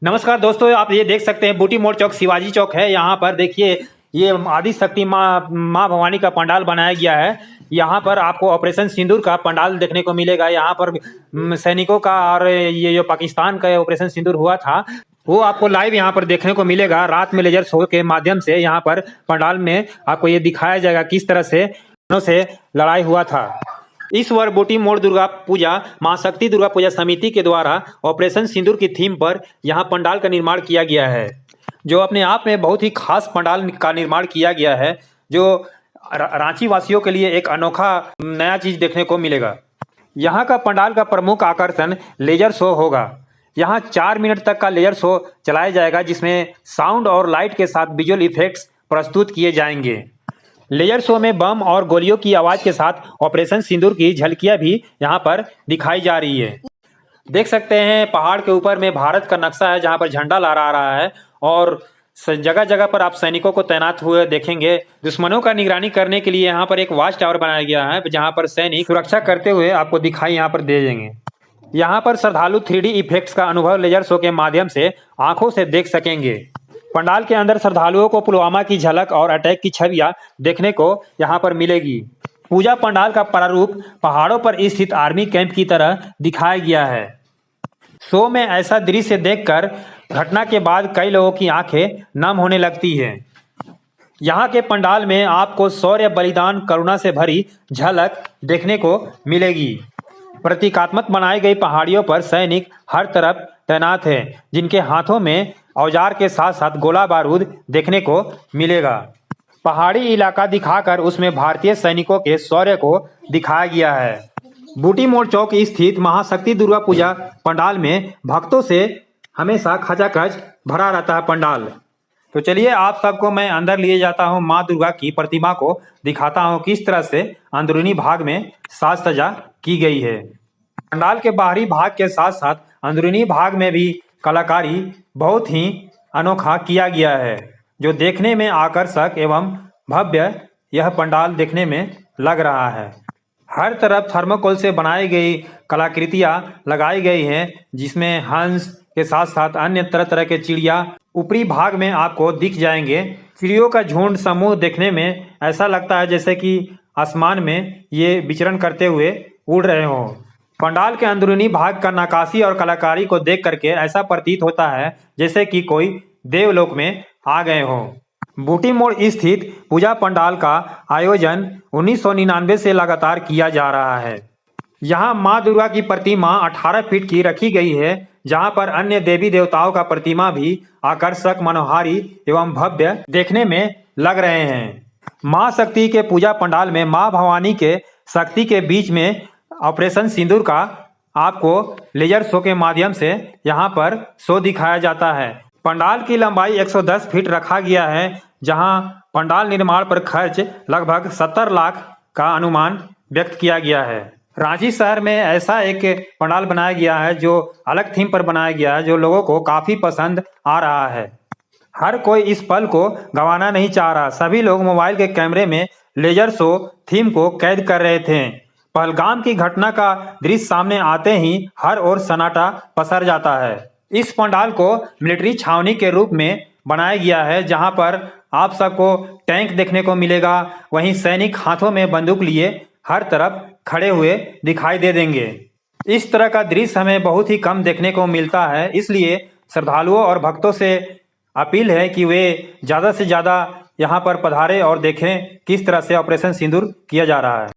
नमस्कार दोस्तों, आप ये देख सकते हैं बूटी मोड़ चौक शिवाजी चौक है। यहाँ पर देखिए ये आदि शक्ति माँ भवानी का पंडाल बनाया गया है। यहाँ पर आपको ऑपरेशन सिंदूर का पंडाल देखने को मिलेगा। यहाँ पर सैनिकों का और ये जो पाकिस्तान का ऑपरेशन सिंदूर हुआ था वो आपको लाइव यहाँ पर देखने को मिलेगा। रात में लेजर शो के माध्यम से यहाँ पर पंडाल में आपको ये दिखाया जाएगा किस तरह से लड़ाई हुआ था। इस वर्ष बूटी मोड़ दुर्गा पूजा मां शक्ति दुर्गा पूजा समिति के द्वारा ऑपरेशन सिंदूर की थीम पर यहाँ पंडाल का निर्माण किया गया है, जो अपने आप में बहुत ही खास पंडाल का निर्माण किया गया है, जो रांची वासियों के लिए एक अनोखा नया चीज देखने को मिलेगा। यहाँ का पंडाल का प्रमुख आकर्षण लेजर शो होगा। यहाँ 4 मिनट तक का लेजर शो चलाया जाएगा, जिसमें साउंड और लाइट के साथ विजुअल इफेक्ट्स प्रस्तुत किए जाएंगे। लेजर शो में बम और गोलियों की आवाज के साथ ऑपरेशन सिंदूर की झलकियां भी यहां पर दिखाई जा रही है। देख सकते हैं पहाड़ के ऊपर में भारत का नक्शा है, जहां पर झंडा लहरा रहा है और जगह जगह पर आप सैनिकों को तैनात हुए देखेंगे। दुश्मनों का निगरानी करने के लिए यहाँ पर एक वॉच टावर बनाया गया है, जहाँ पर सैनिक सुरक्षा करते हुए आपको दिखाई यहाँ पर दे देंगे। यहाँ पर श्रद्धालु 3D इफेक्ट्स का अनुभव लेजर शो के माध्यम से आंखों से देख सकेंगे। पंडाल के अंदर श्रद्धालुओं को पुलवामा की झलक और अटैक की छवियां देखने को यहां पर मिलेगी। पूजा पंडाल का प्रारूप पहाड़ों पर स्थित आर्मी कैंप की तरह दिखाया गया है। शो में ऐसा दृश्य देखकर घटना के बाद कई लोगों की आंखें नम होने लगती है। यहाँ के पंडाल में आपको शौर्य, बलिदान, करुणा से भरी झलक देखने को मिलेगी। प्रतीकात्मक बनाई गई पहाड़ियों पर सैनिक हर तरफ तैनात हैं, जिनके हाथों में औजार के साथ साथ गोला बारूद देखने को मिलेगा। पहाड़ी इलाका दिखाकर उसमें भारतीय सैनिकों के शौर्य को दिखाया गया है। बूटी मोड़ चौक स्थित महाशक्ति दुर्गा पूजा पंडाल में भक्तों से हमेशा खचाखच भरा रहता है पंडाल। तो चलिए आप सबको मैं अंदर लिए जाता हूँ, माँ दुर्गा की प्रतिमा को दिखाता हूँ किस तरह से अंदरूनी भाग में साज सज्जा की गई है। पंडाल के बाहरी भाग के साथ साथ अंदरूनी भाग में भी कलाकारी बहुत ही अनोखा किया गया है, जो देखने में आकर्षक एवं भव्य यह पंडाल देखने में लग रहा है। हर तरफ थर्मोकोल से बनाई गई कलाकृतियां लगाई गई हैं, जिसमें हंस के साथ साथ अन्य तरह तरह के चिड़िया ऊपरी भाग में आपको दिख जाएंगे। चिड़ियों का झुंड समूह देखने में ऐसा लगता है जैसे कि आसमान में ये विचरण करते हुए उड़ रहे हों। पंडाल के अंदरूनी भाग का नक्काशी और कलाकारी को देख करके ऐसा प्रतीत होता है जैसे कि कोई देवलोक में आ गए हों। बूटी मोड़ स्थित पूजा पंडाल का आयोजन 1999 से लगातार किया जा रहा है। यहाँ माँ दुर्गा की प्रतिमा 18 फीट की रखी गई है, जहाँ पर अन्य देवी देवताओं का प्रतिमा भी आकर्षक, मनोहारी एवं भव्य देखने में लग रहे हैं। माँ शक्ति के पूजा पंडाल में माँ भवानी के शक्ति के बीच में ऑपरेशन सिंदूर का आपको लेजर शो के माध्यम से यहाँ पर शो दिखाया जाता है। पंडाल की लंबाई 110 फीट रखा गया है, जहाँ पंडाल निर्माण पर खर्च लगभग 70 लाख का अनुमान व्यक्त किया गया है। रांची शहर में ऐसा एक पंडाल बनाया गया है जो अलग थीम पर बनाया गया है, जो लोगों को काफी पसंद आ रहा है। हर कोई इस पल को गंवाना नहीं चाह रहा। सभी लोग मोबाइल के कैमरे में लेजर शो थीम को कैद कर रहे थे। पहलगाम की घटना का दृश्य सामने आते ही हर ओर सन्नाटा पसर जाता है। इस पंडाल को मिलिट्री छावनी के रूप में बनाया गया है, जहां पर आप सबको टैंक देखने को मिलेगा। वहीं सैनिक हाथों में बंदूक लिए हर तरफ खड़े हुए दिखाई दे देंगे। इस तरह का दृश्य हमें बहुत ही कम देखने को मिलता है, इसलिए श्रद्धालुओं और भक्तों से अपील है कि वे ज़्यादा से ज़्यादा यहाँ पर पधारें और देखें किस तरह से ऑपरेशन सिंदूर किया जा रहा है।